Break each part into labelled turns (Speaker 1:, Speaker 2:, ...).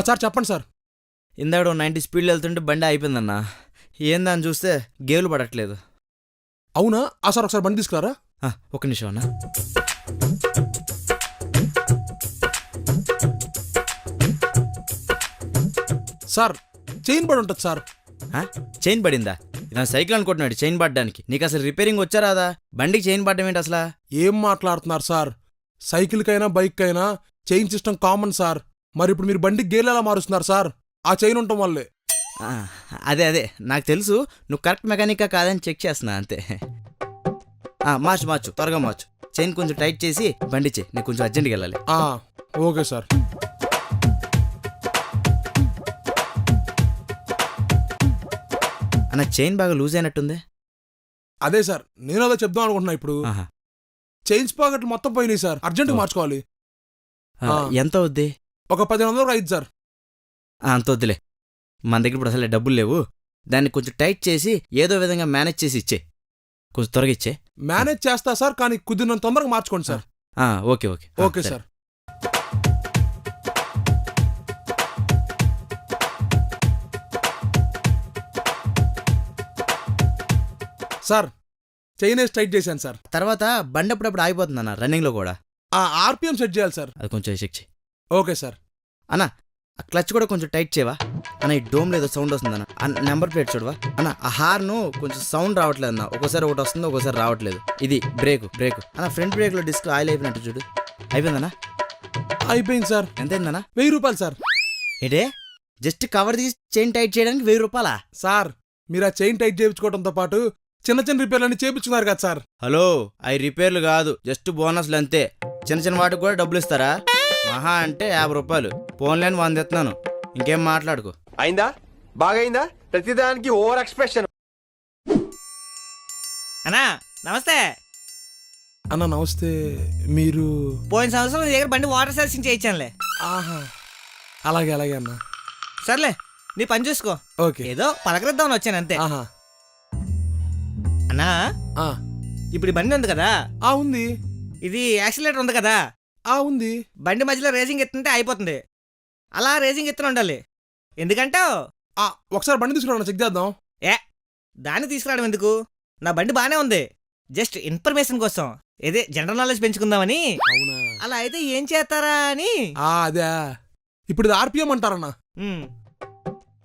Speaker 1: Sir చెప్పండి sir.
Speaker 2: ఇందాక 90 స్పీడ్లో వెళ్తుంటే బండి అయిపోయిందన్నా. ఏందని చూస్తే గేర్లు పడట్లేదు.
Speaker 1: అవునా? సార్ ఒకసారి బండి తీసుకురారా.
Speaker 2: ఒక నిమిషం అన్నా.
Speaker 1: సార్ చైన్ పడి ఉంటుంది సార్.
Speaker 2: చైన్ పడిందా? నా సైకిల్ అనుకుంటున్నాడు చైన్ పడ్డానికి. నీకు అసలు రిపేరింగ్ వచ్చా రాదా? బండికి చైన్ పడ్డం ఏంటి అసలు?
Speaker 1: ఏం మాట్లాడుతున్నారు సార్? సైకిల్కైనా బైక్కైనా చైన్ సిస్టమ్ కామన్ సార్. మరి ఇప్పుడు మీరు బండికి గేర్లు ఎలా మారుస్తున్నారు సార్? ఆ చైన్ ఉండటం వల్లే.
Speaker 2: అదే నాకు తెలుసు. నువ్వు కరెక్ట్ మెకానిక్గా కాదని చెక్ చేస్తున్నా అంతే. మార్చు త్వరగా మార్చు. చైన్ కొంచెం టైట్ చేసి బండి చేయి. నీకు కొంచెం అర్జెంట్గా వెళ్ళాలి.
Speaker 1: Okay sir.
Speaker 2: అన్న చైన్ బాగా లూజ్ అయినట్టుంది.
Speaker 1: అదే సార్ నేను అదే చెప్దాం అనుకుంటున్నా. ఇప్పుడు చైన్స్ పాకెట్లు మొత్తం పోయినాయి సార్. అర్జెంట్గా మార్చుకోవాలి.
Speaker 2: ఎంత అవుద్ది?
Speaker 1: ఒక 1500 అయింది సార్.
Speaker 2: అంత వద్దులే, మన దగ్గర ఇప్పుడు అసలే డబ్బులు లేవు. దాన్ని కొంచెం టైట్ చేసి ఏదో విధంగా మేనేజ్ చేసి ఇచ్చే. కొంచెం త్వరగా ఇచ్చే.
Speaker 1: మేనేజ్ చేస్తా సార్, కానీ కుదిరినంత తొందరగా మార్చుకోండి sir.
Speaker 2: Okay
Speaker 1: okay sir. Sir chain వేసి టైట్ చేశాను సార్.
Speaker 2: తర్వాత బండి అప్పుడప్పుడు ఆగిపోతుంది అన్న, రన్నింగ్లో కూడా.
Speaker 1: ఆర్పిఎం సెట్ చేయాలి సార్.
Speaker 2: అది కొంచెం చెక్ చేయి.
Speaker 1: Okay sir.
Speaker 2: అన్న ఆ క్లచ్ కూడా కొంచెం టైట్ చేయవా అన్న? ఈ డోమ్ లేదో సౌండ్ వస్తుంది అన్న. నెంబర్ ప్లేట్ చూడవా అన్న? ఆ హార్ను కొంచెం సౌండ్ రావట్లేదు అన్న. ఒక్కోసారి ఒకటి వస్తుంది, ఒక్కోసారి రావట్లేదు. ఇది బ్రేక్ అన్న. ఫ్రంట్ బ్రేక్లో డిస్క్ ఆయిల్ అయిపోయినట్టు చూడు. అయిపోయిందన్నా?
Speaker 1: అయిపోయింది సార్.
Speaker 2: ఎంత అయిందన్నా?
Speaker 1: 1000 రూపాయలు సార్.
Speaker 2: ఏంటే జస్ట్ కవర్ తీసి చైన్ టైట్ చేయడానికి 1000 రూపాయలా?
Speaker 1: సార్ మీరు ఆ చైన్ టైట్ చేయించుకోవడంతో పాటు చిన్న చిన్న రిపేర్లన్నీ చేయించుకున్నారు కదా సార్.
Speaker 2: హలో, అవి రిపేర్లు కాదు, జస్ట్ బోనస్లు అంతే. చిన్న వాటికి కూడా డబ్బులు ఇస్తారా? మహా అంటే 50 రూపాయలు. ఫోన్లేని 100 ఎత్తున్నాను. ఇంకేం మాట్లాడుకో.
Speaker 3: అయిందా? బాగైందా? ప్రతిదానికి ఓవర్ ఎక్స్ప్రెషన్.
Speaker 4: అన్నా నమస్తే.
Speaker 1: అన్న నమస్తే. మీరు
Speaker 4: పోయిన సంవత్సరం నీ దగ్గర బండి వాటర్ సర్వీసింగ్ చేయించానులే.
Speaker 1: అలాగే అన్న.
Speaker 4: సర్లే, నీ పని చూసుకో.
Speaker 1: ఓకే.
Speaker 4: ఏదో పలకరిద్దామని వచ్చాను అంతే. అన్నా ఇప్పుడు ఈ బండి ఉంది కదా?
Speaker 1: ఉంది.
Speaker 4: ఇది యాక్సిలేటర్ ఉంది కదా?
Speaker 1: ఉంది.
Speaker 4: బండి మధ్యలో రేసింగ్ ఎత్తుంటే అయిపోతుంది. అలా రేసింగ్ ఎత్తున ఉండాలి. ఎందుకంటే
Speaker 1: ఒకసారి బండి తీసుకురా, చెక్ చేద్దాం.
Speaker 4: దాన్ని తీసుకురావడం ఎందుకు? నా బండి బానే ఉంది. జస్ట్ ఇన్ఫర్మేషన్ కోసం, ఏదే జనరల్ నాలెడ్జ్ పెంచుకుందామని.
Speaker 1: అవునా?
Speaker 4: అలా అయితే ఏం చేస్తారా అని.
Speaker 1: అదే ఇప్పుడు ఇది ఆర్పిఎం అంటారన్నా.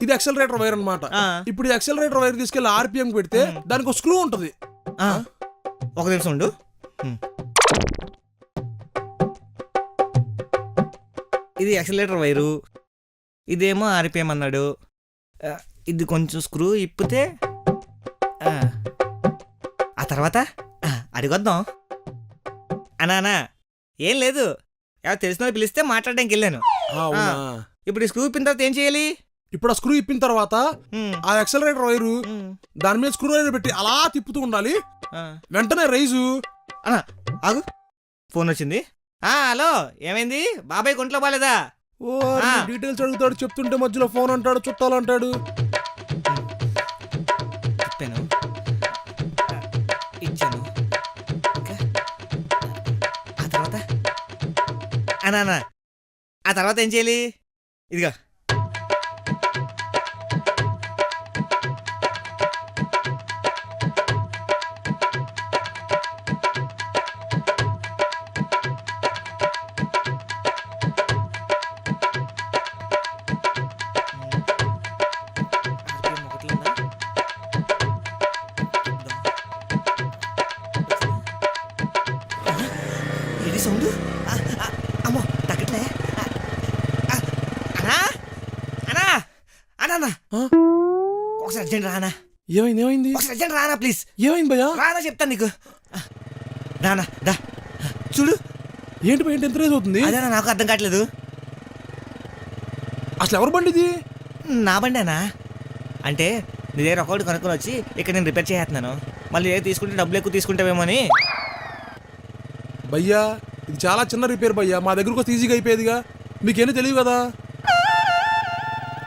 Speaker 1: ఇది ఎక్సెలరేటర్ వైర్ అన్నమాట. ఇప్పుడు ఈ ఎక్సెలరేటర్ వైర్ తీసుకెళ్లి ఆర్పిఎం పెడితే దానికి ఒక స్క్రూ ఉంటుంది.
Speaker 4: ఒక నిమిషం ఉండు. ఇది ఎక్సెలరేటర్ వైరు, ఇదేమో ఆర్పిఎం అన్నాడు. ఇది కొంచెం స్క్రూ ఇప్పితే ఆ తర్వాత అడిగొద్దాం. అనా ఏం లేదు, ఎవరు తెలిసిన వాళ్ళు పిలిస్తే మాట్లాడడానికి వెళ్ళాను. ఇప్పుడు ఈ స్క్రూ ఇప్పిన తర్వాత ఏం చేయాలి?
Speaker 1: ఇప్పుడు ఆ స్క్రూ ఇప్పిన తర్వాత ఆ ఎక్సెలరేటర్ వైరు దాని మీద స్క్రూ వైర్ పెట్టి అలా తిప్పుతూ ఉండాలి. వెంటనే రైజు.
Speaker 4: అన్నా ఆగు, ఫోన్ వచ్చింది. హలో, ఏమైంది? బాబాయ్ కొంట్లో బాలేదా?
Speaker 1: డీటెయిల్స్ అడుగుతాడు, చెప్తుంటే మధ్యలో ఫోన్ అంటాడు, చుట్టాలు అంటాడు.
Speaker 4: చెప్పాను, ఇచ్చాను. ఆ తర్వాత అన్నా ఆ తర్వాత ఏం చేయాలి? ఇదిగా సౌండ్. అమ్మో తగ్గట్లే. అన్నా అన్నా ఒకసారి అర్జెంట్ రానా?
Speaker 1: ఏమైంది?
Speaker 4: ఒకసారి అర్జెంట్ రానా ప్లీజ్.
Speaker 1: ఏమైంది భయ్యా?
Speaker 4: రానా చెప్తాను నీకు. రానా దా చూడు.
Speaker 1: ఏంటి భయ్య ఎంత రేజ్ అవుతుంది?
Speaker 4: అదేనా నాకు అర్థం కావట్లేదు.
Speaker 1: అసలు ఎవరు బండి ఇది?
Speaker 4: నా బండేనా? అంటే నీ దగ్గర ఒకటి కనుక్కొని వచ్చి ఇక్కడ నేను రిపేర్ చేస్తున్నాను. మళ్ళీ తీసుకుంటే డబ్బులు ఎక్కువ తీసుకుంటావేమో అని.
Speaker 1: భయ్యా ఇది చాలా చిన్న రిపేర్ భయ్యా, మా దగ్గరకు వస్తే ఈజీగా అయిపోయేదిగా. మీకేమీ తెలియదు కదా.